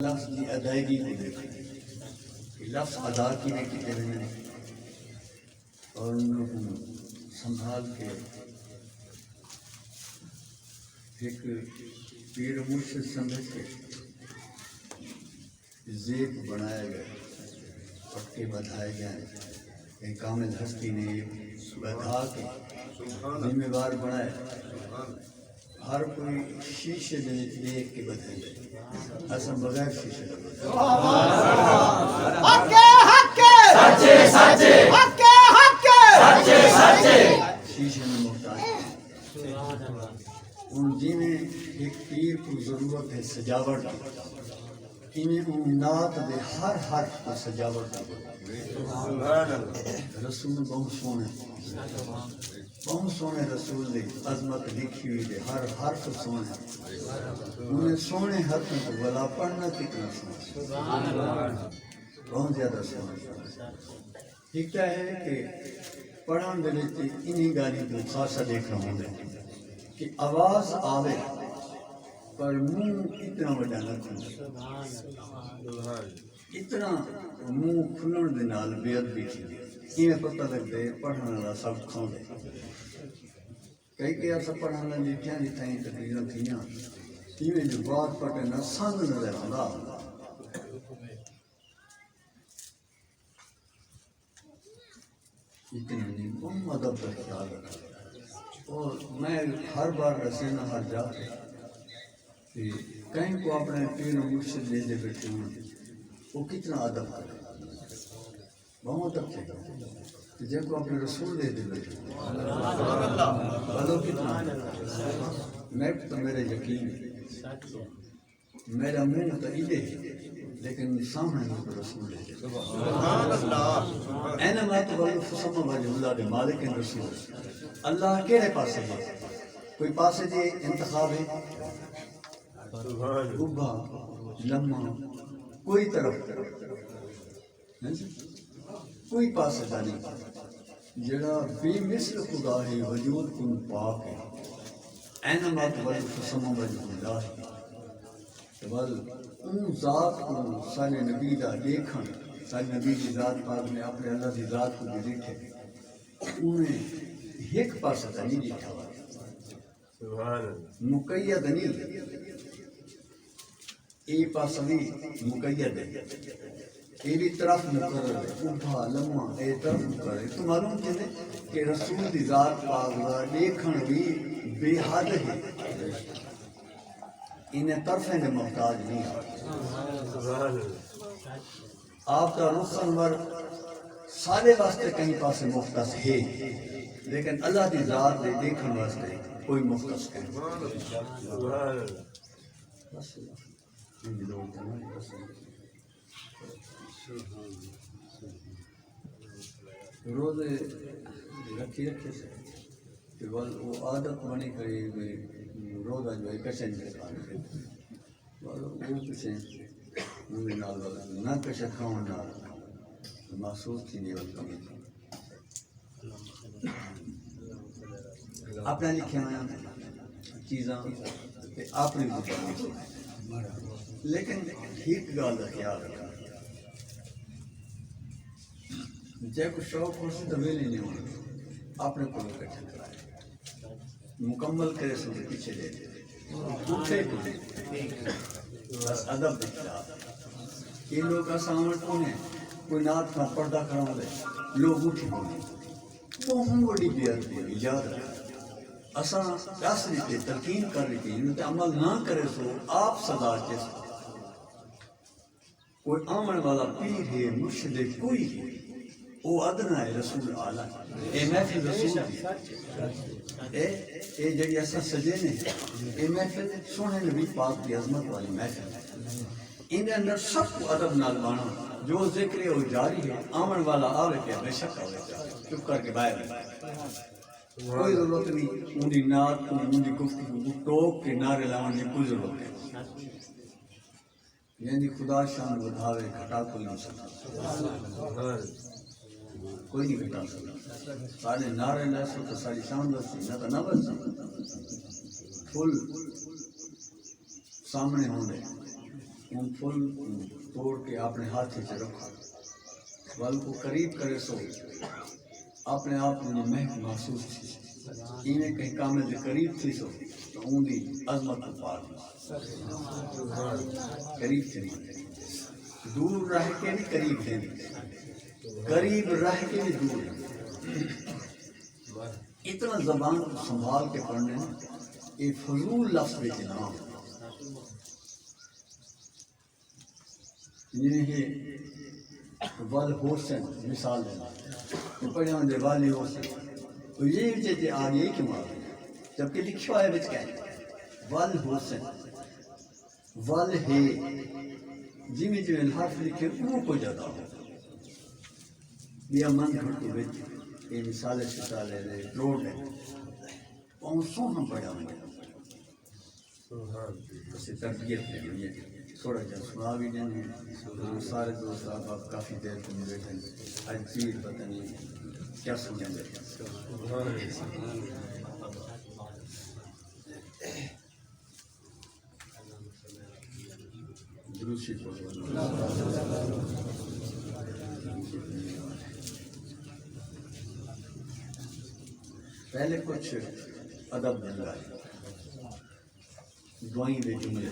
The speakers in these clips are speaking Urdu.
لفظ کی ادائیگی کو دیکھیں کہ لفظ ادا کی میں کتنے میں اور ان کو سنبھال کے ایک پیر مرشد سمجھ کے زیب بنایا گیا، پٹکے بدھائے گئے، ایک کامل ہستی نے بدھا کے ذمہ دار بنائے، ہر کوئی شیشے میں دیکھ کے بدھے گئے، اصل بغیر شیشے کا شیشے میں محتاج ان جی میں ایک پیر کو ضرورت ہے سجاوٹ کی، ان نعت دے ہر حرف کو سجاوٹ کی۔ رسول بہت سونے رسول نے عظمت لکھی ہوئی ہے، ہر حرف سونے، انہیں سونے حرف کو بلا پڑھنا کتنا سونا، بہت زیادہ سونا۔ یہ کیا ہے کہ پڑھن دے وچ انہی گالی کو خاصا دیکھنا ہوتا ہے کہ آواز آوے پر منہ اتنا بڑا نہ کھلے، اتنا منہ کھلن دے نال بے ادبی تھی، یہ پتہ لگتا ہے پڑھنے والا سب کھاندے۔ کئی ایسا پڑھنے لکھیاں لکھائیں تقریراں تھیاں، یہ جو بات پڑھے نہ سنگ نظر آندا، اتنی نہیں کم ادب کا خیال رکھا۔ اور میں ہر بار رسینا ہر جا کہ کہیں کو اپنے پیر و مرشد لے دے بیٹھے ہوں وہ کتنا ادب کرے، بہت اچھے کہ جن کو اپنے رسول دے دے بیٹھے ہوں بلو کتنا میں تو میرے یقین میرا منہ تو ادے لیکن سامنے میں تو رسول دے دے۔ اینما تولوا فثم وجہ اللہ دے مالک رسول، اللہ کہڑے پاسے ہے؟ کوئی پاسے دے انتخاب ہے، گبھا لمحہ کوئی طرف کوئی پاسے دا نہیں، جڑا بے مثل خدا ہے وجود کن پاک ہے۔ اینما تولوا فثم وجہ اللہ، بل ان ذات کو سارے نبی دا دیکھن، سارے نبی کی ذات پاک نے اپنے اللہ کی ذات کو بھی دیکھے، انہیں ایک پاسے دا نہیں دیکھا ہوا، مقید نہیں، اے پاسا بھی مقید ہے، اے بھی طرف مقرر ہے، اوبھا لمحہ اے طرف مقرر ہے۔ تو معلوم چلے کہ رسول دی ذات پاک دا دیکھن بھی بے حد ہے، انہیں طرفیں دے محتاج نہیں ہے۔ آپ کا رخ انور سارے واسطے کہیں پاسے مختص ہے، لیکن اللہ دی ذات دے دیکھن واسطے کوئی مختص ہے۔ روزے رکھی رکھے سے کہ وہ عادت بنی کری روزہ جو ہے کشن سے کھانے وہ کشن مجھے نال نہ کشن کھاؤں نال محسوس تھی نہیں وقت کمی اپنا لکھے ہوئے چیزاں اپنی زبان سے، لیکن ایک گال کا خیال رکھا جائے کو شوق ہو سے تو ویلے نہیں ہونا، اپنے کو کٹھن کرائے مکمل کرے سو پیچھے دے دے اٹھے کو بس ادب دکھتا۔ یہ لوگ کا سامنے کون ہے، کوئی نات کا پردہ کھڑا دے لوگ اٹھے ہوئے، وہ ہم بڑی بیعت بھی یاد رکھا۔ اساں دس لیتے تلقین کر لیتے انہوں تے عمل نہ کرے سو آپ صدا جس کوئی آمن والا پیر ہے مرشد کوئی ہے، وہ ادنا ہے رسول اعلیٰ، اے محفل رسول دی، اے جڑی اساں سجے نے، اے محفل سونے نبی پاک کی عظمت والی محفل، ان اندر سب کو ادب نال بانا، جو ذکر ہے وہ جاری ہے، آمن والا آوے کیا بے شک آوے کیا چپ کر کے باہر کوئی ضرورت نہیں، ان کی نعت کو ان کی گفتگو کو ٹوک کے نعرے لاؤن کی کوئی ضرورت نہیں، یعنی خدا شان بدھاوے گھٹا کوئی نہیں سکتا، کوئی نہیں گھٹا سکتا، سارے نعرے لے سو تو ساری شان بسی نہ تو نہ بسی، فل سامنے ہونے ان پھول توڑ کے اپنے ہاتھ سے رکھو، ول کو قریب کرے سو اپنے آپ میں مہک محسوس تھی، انہیں کہیں کامل کے قریب تھی سو تو ان دی عظمت کو پا دی، قریب تھی نہیں، دور رہ کے بھی قریب تھی، قریب رہ کے بھی دور، اتنا زبان کو سنبھال کے پڑھنے یہ فضول لفظ بھی نام جنہیں ول حسن مثال دینا پڑھے ہوں والی حسن تو یہ چیزیں آگے کیوں آ گئی جبکہ لکھا ہے بچ کیا ہے ول حسن ول ہے جی میں جو حرف لکھے وہ کو جاتا ہو یہ من گھٹو بچ یہ مثال ہے روڈ ہے اور سو ہم پڑھا ہوں اسے تربیت ہے تھوڑا جا سنا بھی دیں سارے دوست آپ کافی دیر کو بیٹھے آج چیز پتہ نہیں کیا سنیں گے دروشی کو پہلے کچھ ادب دن لائے دعائیں دے جملے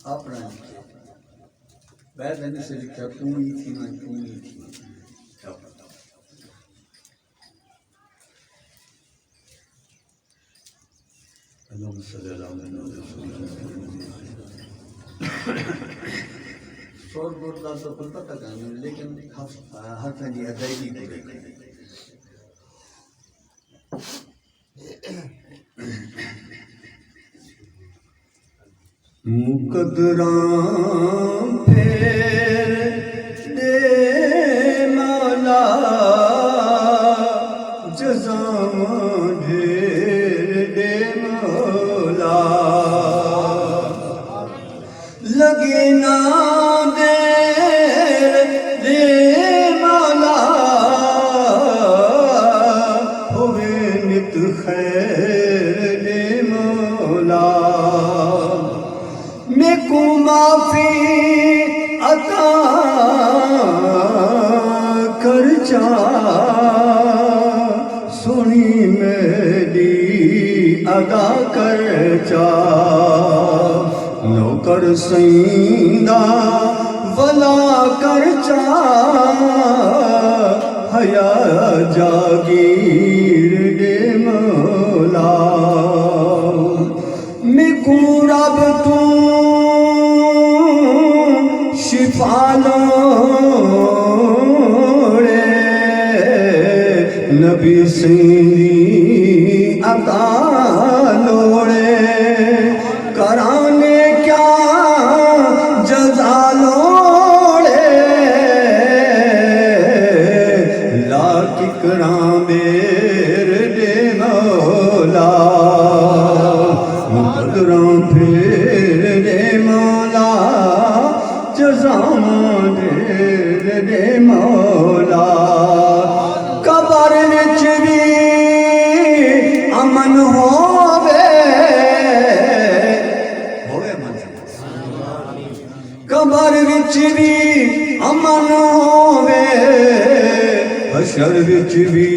اپنا بعد نے سے لکھا تم ہی تھی میں تم ہی تھی کیا پتا اللہم صلی اللہ علیہ وسلم شور بردار تو پر پتہ کرنے لیکن ہر تنجی ادائیگی کو دیکھیں مقدران پھیر دے مولا جزاں ڈھیر دے مولا لگے نہ دیر دے مولا ہوئے نت خیر دے مولا میں کو معافی عطا کر چا سنی میری ادا کر چا نوکر سیندہ ولا کر چا حیا جاگیر دے مولا میں کو رب تو شفا لوڑے نبی سیندی عطا لوڑے کرانے کیا جزا لوڑے لاکھ اکرام بیر دے مولا مقدران پھیر دے مولا جزاں دیر دے مولا قبر وچ بھی امن ہووے قبر وچ بھی امن ہووے حشر وچ بھی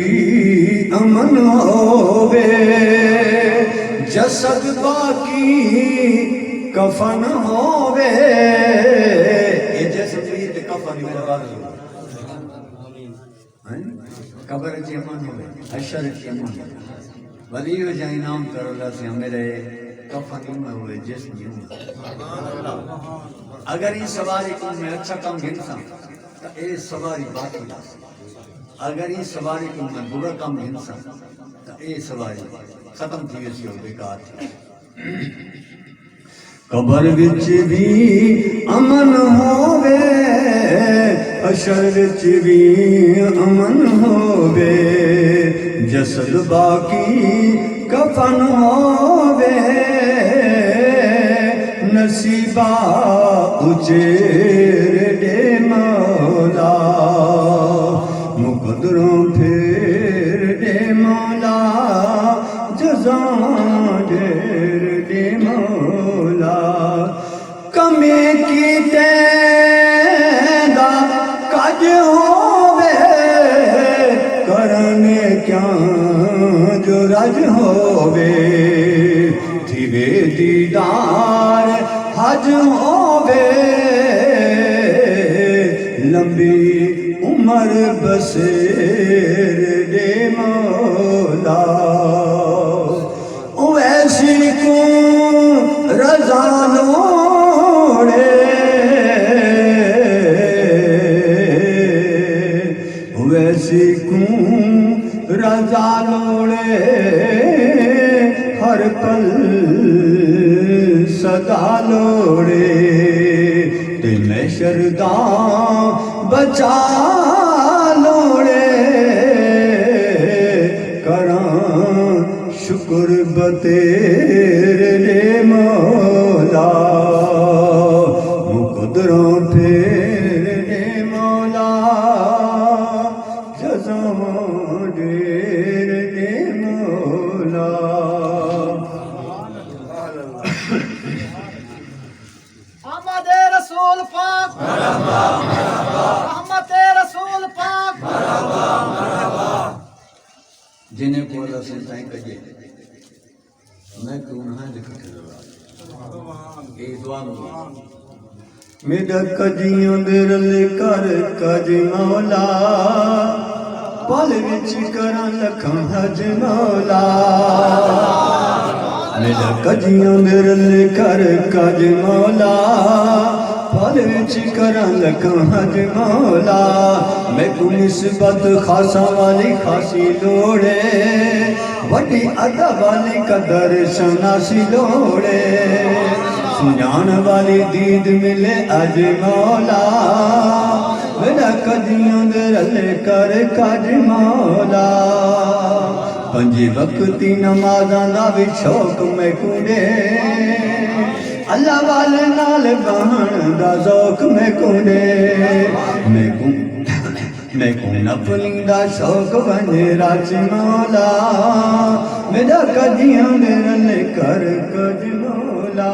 امن ہووے جسد باقی کفن ہووے یہ جسد بھی تے کفن میرا باقی قبر چ امن ہووے حشر چ امن ہووے ولی ہو جائے نام کر اللہ سے میرے کفن میں ہوئے جسم میں اگر یہ سواری کو میں اچھا کام گھنسا تو اے سواری باقی اگر یہ سواری کو میں برا کام گھنسا تو اے سواری ختم تھی ویسی ہو بیکار تھی قبر وچ بھی امن ہووے حشر وچ بھی امن ہووے جسد باقی کفن ہووے نصیبہ اچیر دے حج ہووے تھیوے دیدار حج ہووے لمبی عمر بسیر دے مولا ویسی کو رضا لوڑے ویسی کو رضا لوڑے ہر پل صدا لوڑے تے میں شرداں بچا لوڑے کراں شکر بتیرے مولا مقدروں پھیرے مولا جزاں ڈیرے مولا احمد رسول پاک رحمت رسول پاک جنہیں کو اللہ سے تائیں کجے میں کیوں نہ لکھتے رہا اے دعا مجھے میرا کجیوں در لکر کج مولا پل وچ کرن لکھاں حج مولا میرا کجیوں در لکر کج مولا پل وچ کرن لکھاں حج مولا میں کو نسبت خاصا والی خاصی لوڑے وڈی ادب والی قدر شناسی لوڑے سنجان والی دید ملے اج مولا میرا کجیوں در لکر کج مولا پنجی وقتی نمازاں دا بھی شوق میں کونڈے اللہ والے نال بہن دا ذوق میں کونڈے میں کو نفلی دا شوق بنے راج مولا میرا کجیوں در لکر کج مولا